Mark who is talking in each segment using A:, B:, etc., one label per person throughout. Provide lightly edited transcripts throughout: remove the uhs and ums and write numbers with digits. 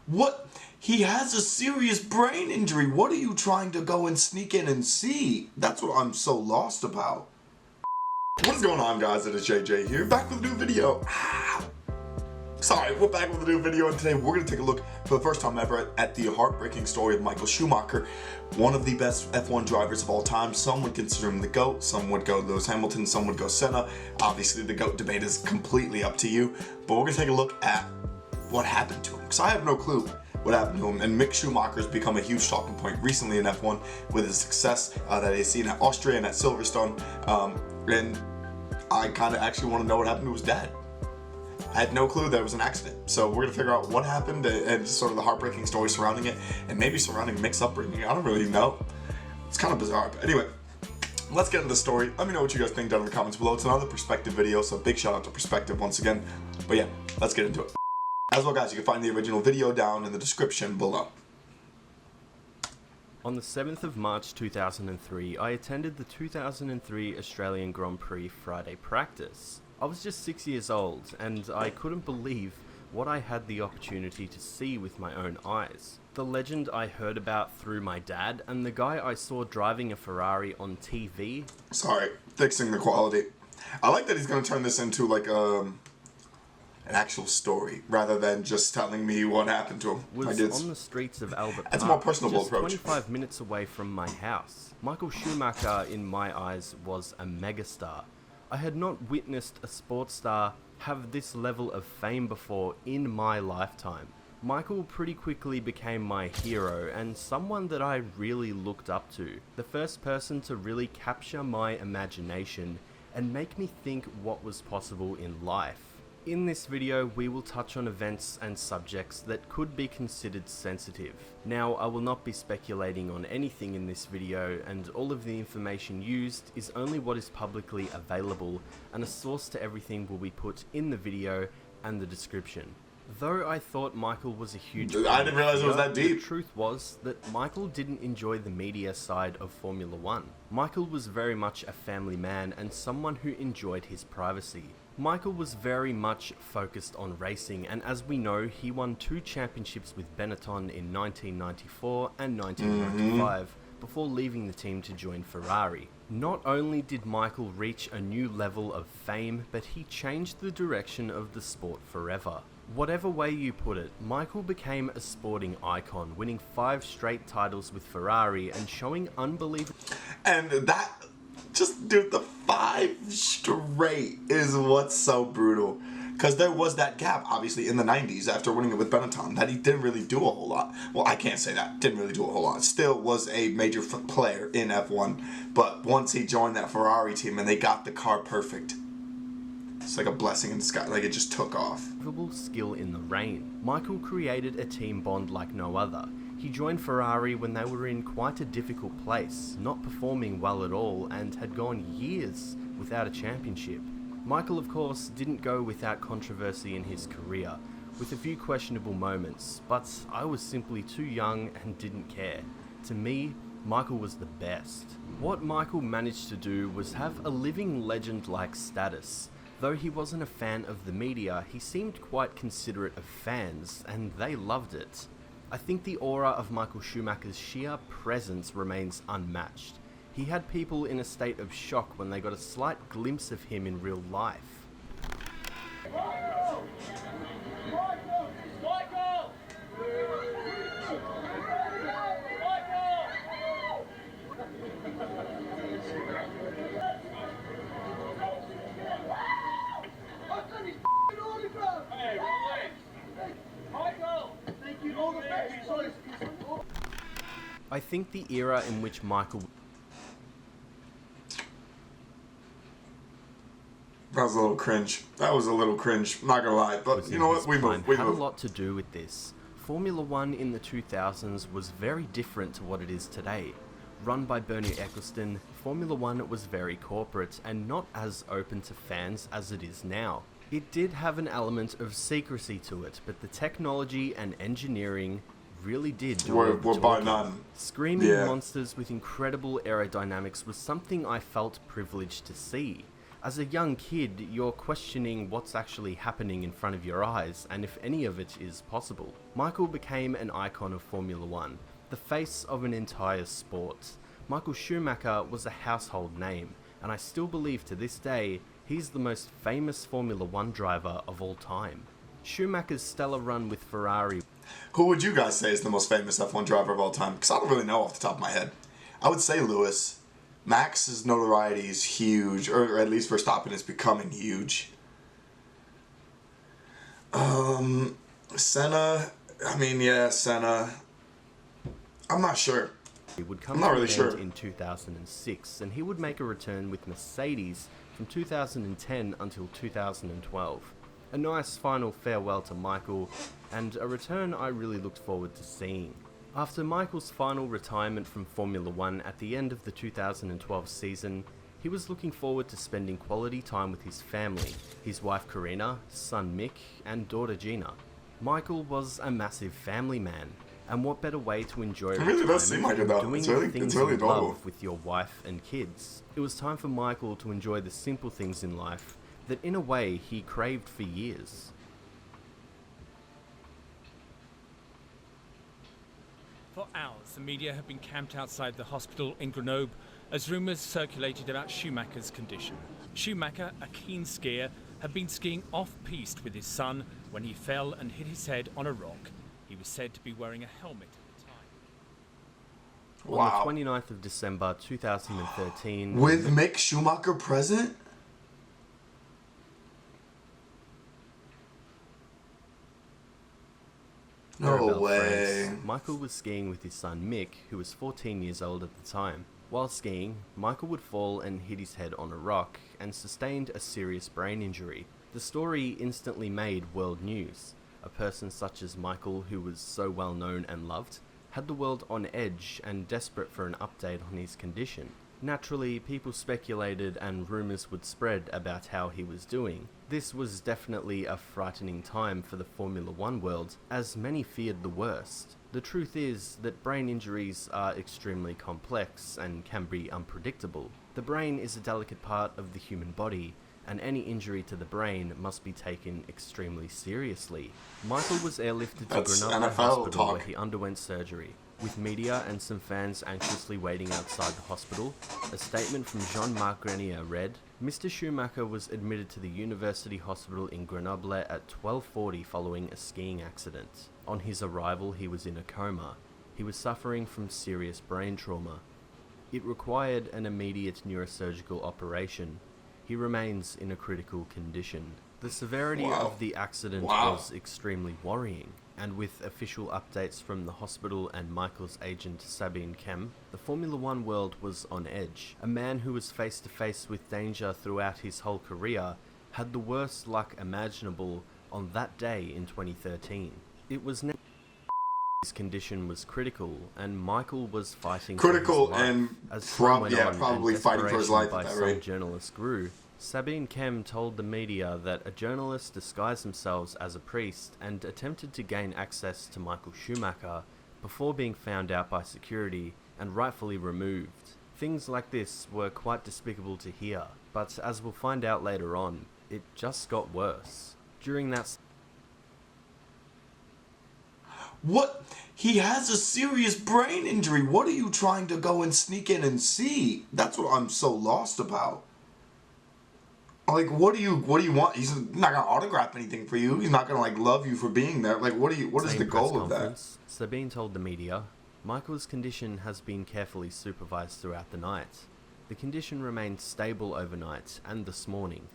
A: What? He has a serious brain injury. What are you trying to go and sneak in and see? That's what I'm so lost about. What's going on, guys? It is JJ here, back with a new video. Sorry, we're back with a new video, and today we're going to take a look for the first time ever at the heartbreaking story of Michael Schumacher, one of the best F1 drivers of all time. Some would consider him the GOAT, some would go Lewis Hamilton, some would go Senna. Obviously, the GOAT debate is completely up to you, but we're going to take a look at what happened to him, because I have no clue what happened to him. And Mick Schumacher has become a huge talking point recently in F1 with his success that he's seen at Austria and at Silverstone, and I kind of actually want to know what happened to his dad. I had no clue that it was an accident. So we're going to figure out what happened and sort of the heartbreaking story surrounding it, and maybe surrounding Mick's upbringing. I don't really know. It's kind of bizarre. But anyway, let's get into the story. Let me know what you guys think down in the comments below. It's another Perspective video, so big shout out to Perspective once again. But yeah, let's get into it. As well, guys, you can find the original video down in the description below.
B: On the 7th of March 2003, I attended the 2003 Australian Grand Prix Friday practice. I was just 6 years old, and I couldn't believe what I had the opportunity to see with my own eyes. The legend I heard about through my dad, and the guy I saw driving a Ferrari on TV.
A: Sorry, fixing the quality. I like that he's going to turn this into like an actual story, rather than just telling me what happened to him.
B: Was on the streets of Albert
A: That's
B: Park,
A: a more personable
B: just
A: approach.
B: 25 minutes away from my house. Michael Schumacher, in my eyes, was a megastar. I had not witnessed a sports star have this level of fame before in my lifetime. Michael pretty quickly became my hero and someone that I really looked up to. The first person to really capture my imagination and make me think what was possible in life. In this video, we will touch on events and subjects that could be considered sensitive. Now, I will not be speculating on anything in this video, and all of the information used is only what is publicly available, and a source to everything will be put in the video and the description. Though I thought Michael was a huge
A: I didn't realize it was that deep.
B: The truth was that Michael didn't enjoy the media side of Formula One. Michael was very much a family man and someone who enjoyed his privacy. Michael was very much focused on racing, and as we know, he won 2 championships with Benetton in 1994 and 1995 before leaving the team to join Ferrari. Not only did Michael reach a new level of fame, but he changed the direction of the sport forever. Whatever way you put it, Michael became a sporting icon, winning 5 straight titles with Ferrari and showing unbelievable...
A: And that, just dude, the 5 straight is what's so brutal. Because there was that gap, obviously, in the 90s after winning it with Benetton, that he didn't really do a whole lot. Well, I can't say that. Didn't really do a whole lot. Still was a major player in F1. But once he joined that Ferrari team and they got the car perfect, it's like a blessing in disguise. Like, it just took off.
B: Skill in the rain. Michael created a team bond like no other. He joined Ferrari when they were in quite a difficult place, not performing well at all, and had gone years without a championship. Michael, of course, didn't go without controversy in his career, with a few questionable moments, but I was simply too young and didn't care. To me, Michael was the best. What Michael managed to do was have a living legend-like status. Though he wasn't a fan of the media, he seemed quite considerate of fans, and they loved it. I think the aura of Michael Schumacher's sheer presence remains unmatched. He had people in a state of shock when they got a slight glimpse of him in real life. I think the era in which Michael...
A: That was a little cringe. That was a little cringe, not gonna lie. But you know what? We move.
B: Had a lot to do with this. Formula One in the 2000s was very different to what it is today. Run by Bernie Ecclestone, Formula One was very corporate and not as open to fans as it is now. It did have an element of secrecy to it, but the technology and engineering really did do
A: we're by none.
B: Screaming monsters with incredible aerodynamics was something I felt privileged to see. As a young kid, you're questioning what's actually happening in front of your eyes and if any of it is possible. Michael became an icon of Formula One, the face of an entire sport. Michael Schumacher was a household name, and I still believe to this day he's the most famous Formula One driver of all time. Schumacher's stellar run with Ferrari.
A: Who would you guys say is the most famous F1 driver of all time? Because I don't really know off the top of my head. I would say Lewis. Max's notoriety is huge, or at least Verstappen is becoming huge. Senna. I mean, yeah, Senna. I'm not sure.
B: Would come
A: I'm not
B: to
A: really
B: an
A: sure.
B: end in 2006, and he would make a return with Mercedes from 2010 until 2012. A nice final farewell to Michael, and a return I really looked forward to seeing. After Michael's final retirement from Formula One at the end of the 2012 season, he was looking forward to spending quality time with his family, his wife Karina, son Mick, and daughter Gina. Michael was a massive family man, and what better way to enjoy
A: It really does seem like it, though.
B: doing
A: It's really-
B: things
A: it's really
B: you
A: adorable.
B: love with your wife and kids. It was time for Michael to enjoy the simple things in life that in a way he craved for years.
C: For hours, the media have been camped outside the hospital in Grenoble as rumours circulated about Schumacher's condition. Schumacher, a keen skier, had been skiing off-piste with his son when he fell and hit his head on a rock. He was said to be wearing a helmet at the time.
A: Wow.
B: On the 29th of December 2013,
A: With Mick Schumacher present? No
B: Mirabel,
A: way.
B: France, Michael was skiing with his son Mick, who was 14 years old at the time. While skiing, Michael would fall and hit his head on a rock and sustained a serious brain injury. The story instantly made world news. A person such as Michael, who was so well known and loved, had the world on edge and desperate for an update on his condition. Naturally, people speculated and rumours would spread about how he was doing. This was definitely a frightening time for the Formula One world, as many feared the worst. The truth is that brain injuries are extremely complex and can be unpredictable. The brain is a delicate part of the human body, and any injury to the brain must be taken extremely seriously. Michael was airlifted to
A: That's
B: Grenoble
A: NFL
B: Hospital
A: talk.
B: where he underwent surgery. With media and some fans anxiously waiting outside the hospital, a statement from Jean-Marc Grenier read, "Mr. Schumacher was admitted to the University Hospital in Grenoble at 12:40 following a skiing accident. On his arrival, he was in a coma. He was suffering from serious brain trauma. It required an immediate neurosurgical operation. He remains in a critical condition." The severity
A: Wow.
B: of the accident
A: Wow.
B: was extremely worrying, and with official updates from the hospital and Michael's agent Sabine Kem, the Formula One world was on edge. A man who was face to face with danger throughout his whole career had the worst luck imaginable on that day in 2013. It was now his condition was critical, and Michael was fighting
A: Critical
B: for his life.
A: and
B: As time went on
A: probably
B: and
A: fighting for his life
B: desperation
A: at
B: by
A: that
B: some
A: rate.
B: journalists grew, Sabine Kem told the media that a journalist disguised themselves as a priest and attempted to gain access to Michael Schumacher before being found out by security and rightfully removed. Things like this were quite despicable to hear, but as we'll find out later on, it just got worse. During that
A: What? He has a serious brain injury. What are you trying to go and sneak in and see? That's what I'm so lost about. Like, what do you want? He's not gonna autograph anything for you. He's not gonna like love you for being there. Like, what is
B: same
A: the
B: press
A: goal of that?
B: conference, Sabine told the media, "Michael's condition has been carefully supervised throughout the night. The condition remained stable overnight and this morning.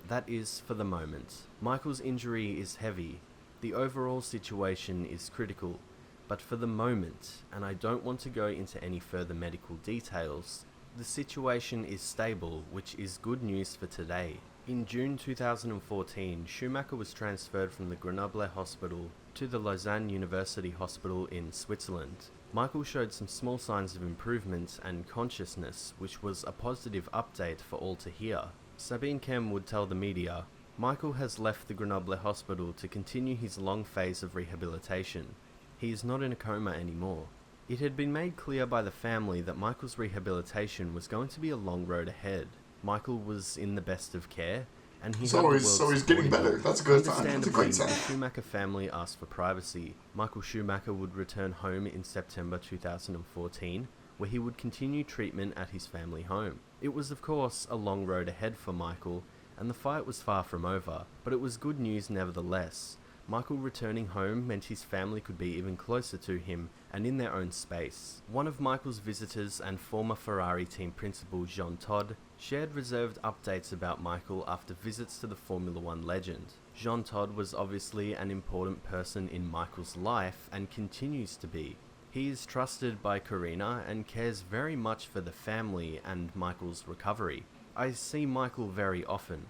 B: That is for the moment. Michael's injury is heavy. The overall situation is critical, but for the moment, and I don't want to go into any further medical details, the situation is stable, which is good news for today." In June 2014, Schumacher was transferred from the Grenoble Hospital to the Lausanne University Hospital in Switzerland. Michael showed some small signs of improvement and consciousness, which was a positive update for all to hear. Sabine Kem would tell the media, "Michael has left the Grenoble Hospital to continue his long phase of rehabilitation. He is not in a coma anymore." It had been made clear by the family that Michael's rehabilitation was going to be a long road ahead. Michael was in the best of care, and he
A: So
B: had the
A: he's
B: world
A: getting
B: supporting
A: better.
B: him.
A: That's a good sign. That's a
B: Understandably,
A: great sign.
B: the Schumacher family asked for privacy. Michael Schumacher would return home in September 2014, where he would continue treatment at his family home. It was, of course, a long road ahead for Michael, and the fight was far from over, but it was good news nevertheless. Michael returning home meant his family could be even closer to him and in their own space. One of Michael's visitors and former Ferrari team principal Jean Todt shared reserved updates about Michael after visits to the Formula One legend. Jean Todt was obviously an important person in Michael's life and continues to be. He is trusted by Karina and cares very much for the family and Michael's recovery. I see Michael very often,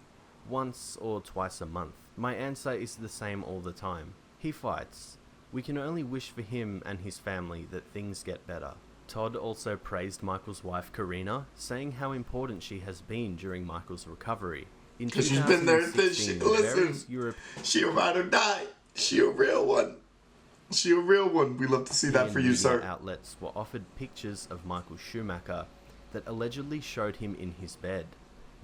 B: once or twice a month. My answer is the same all the time. He fights. We can only wish for him and his family that things get better. Todd also praised Michael's wife Karina, saying how important she has been during Michael's recovery. In
A: Because she's been there.
B: 2016,
A: Listen, she a ride or die. She a real one. She a real one. We love to see that for you,
B: media
A: sir.
B: outlets were offered pictures of Michael Schumacher that allegedly showed him in his bed.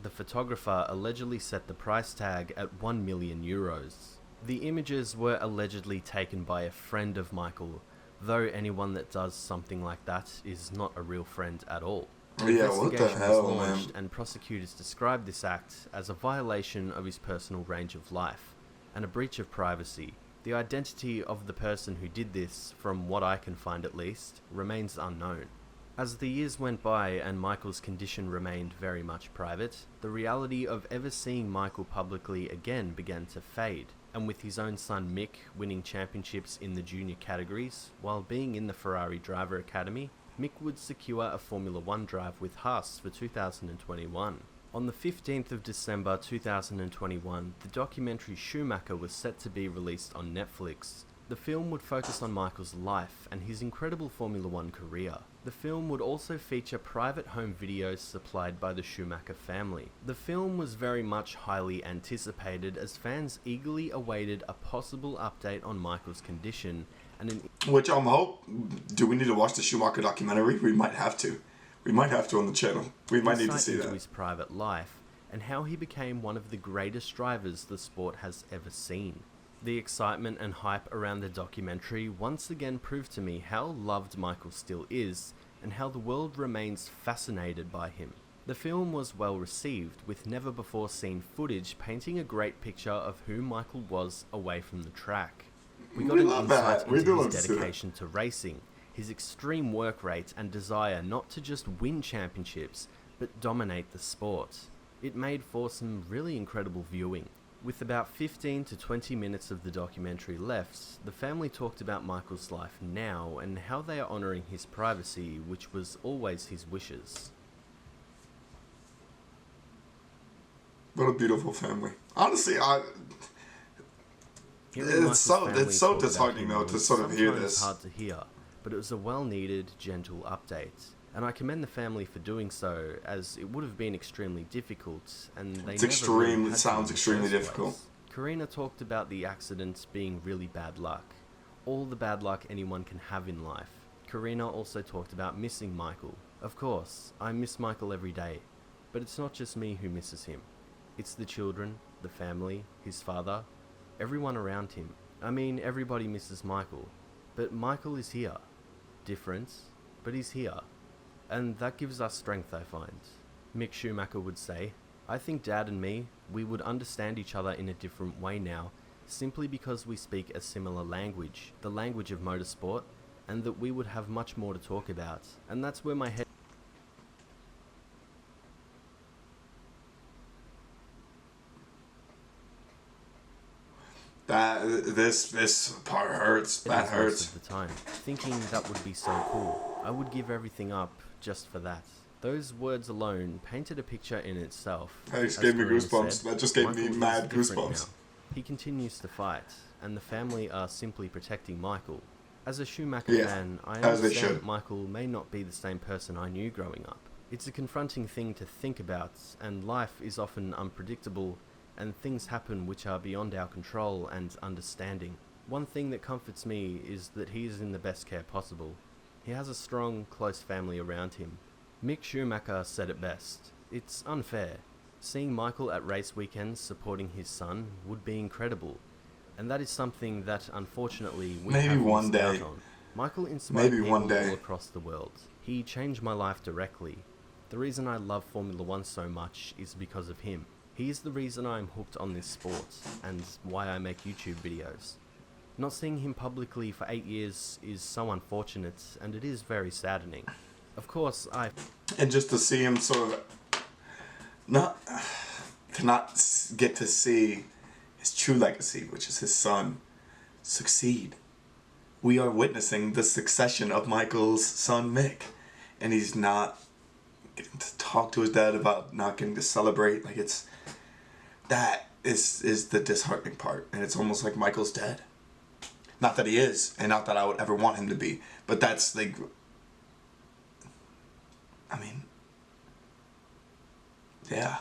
B: The photographer allegedly set the price tag at 1 million euros. The images were allegedly taken by a friend of Michael, though anyone that does something like that is not a real friend at all.
A: Yeah, what the
B: Investigation
A: hell,
B: was launched,
A: man?
B: and prosecutors described this act as a violation of his personal range of life and a breach of privacy. The identity of the person who did this, from what I can find at least, remains unknown. As the years went by and Michael's condition remained very much private, the reality of ever seeing Michael publicly again began to fade, and with his own son Mick winning championships in the junior categories, while being in the Ferrari Driver Academy, Mick would secure a Formula One drive with Haas for 2021. On the 15th of December 2021, the documentary Schumacher was set to be released on Netflix. The film would focus on Michael's life and his incredible Formula One career. The film would also feature private home videos supplied by the Schumacher family. The film was very much highly anticipated as fans eagerly awaited a possible update on Michael's condition and an
A: Which do we need to watch the Schumacher documentary? We might have to. We might have to on the channel. We might need to
B: insight
A: see
B: into
A: that.
B: his private life and how he became one of the greatest drivers the sport has ever seen. The excitement and hype around the documentary once again proved to me how loved Michael still is and how the world remains fascinated by him. The film was well received, with never before seen footage painting a great picture of who Michael was away from the track. We got
A: We
B: an
A: love
B: insight
A: that. We
B: into
A: do love
B: his
A: to see that.
B: dedication to racing, his extreme work rate and desire not to just win championships, but dominate the sport. It made for some really incredible viewing. With about 15 to 20 minutes of the documentary left, the family talked about Michael's life now and how they are honouring his privacy, which was always his wishes.
A: What a beautiful family. Honestly,
B: Hearing
A: It's
B: Michael's
A: so-
B: family
A: it's so
B: talk about
A: disheartening,
B: him
A: though, to
B: was
A: sort of hear
B: sometimes
A: this.
B: hard to hear, but it was a well-needed, gentle update. And I commend the family for doing so, as it would have been extremely difficult, and they
A: It's
B: never
A: extreme,
B: really
A: it
B: had to
A: sounds
B: in the
A: extremely
B: first
A: difficult.
B: place. Karina talked about the accident being really bad luck. All the bad luck anyone can have in life. Karina also talked about missing Michael. Of course, I miss Michael every day, but it's not just me who misses him. It's the children, the family, his father, everyone around him. I mean, everybody misses Michael, but Michael is here. Different, but he's here. And that gives us strength, I find. Mick Schumacher would say, I think Dad and me, we would understand each other in a different way now, simply because we speak a similar language, the language of motorsport, and that we would have much more to talk about. And that's where my head...
A: This part hurts. That
B: most
A: hurts.
B: of the time, thinking that would be so cool. I would give everything up just for that. Those words alone painted a picture in itself.
A: That just
B: As
A: gave me
B: Karina
A: goosebumps.
B: said,
A: That just gave me
B: Michael is
A: mad
B: different
A: goosebumps.
B: now. He continues to fight, and the family are simply protecting Michael. As a Schumacher
A: Yeah,
B: fan, I
A: as they
B: understand
A: should.
B: that Michael may not be the same person I knew growing up. It's a confronting thing to think about, and life is often unpredictable, and things happen which are beyond our control and understanding. One thing that comforts me is that he is in the best care possible. He has a strong, close family around him. Mick Schumacher said it best. It's unfair. Seeing Michael at race weekends supporting his son would be incredible, and that is something that unfortunately we
A: Maybe
B: have
A: one
B: missed out
A: day.
B: on. Michael inspired
A: Maybe one
B: people
A: day.
B: all across the world. He changed my life directly. The reason I love Formula One so much is because of him. He is the reason I'm hooked on this sport, and why I make YouTube videos. Not seeing him publicly for 8 years is so unfortunate, and it is very saddening. Of course,
A: And just to see him sort of not get to see his true legacy, which is his son, succeed. We are witnessing the succession of Michael's son Mick, and he's not getting to talk to his dad about not getting to celebrate. Like, that is the disheartening part, and it's almost like Michael's dead. Not that he is, and not that I would ever want him to be, but that's like, I mean, yeah.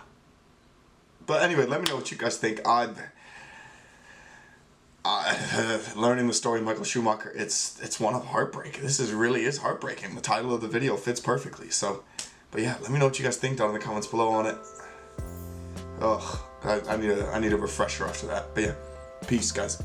A: But anyway, let me know what you guys think. Learning the story of Michael Schumacher, it's one of heartbreak. This really is heartbreaking. The title of the video fits perfectly. So, but yeah, let me know what you guys think down in the comments below on it. Ugh, I need a refresher after that. But yeah, peace, guys.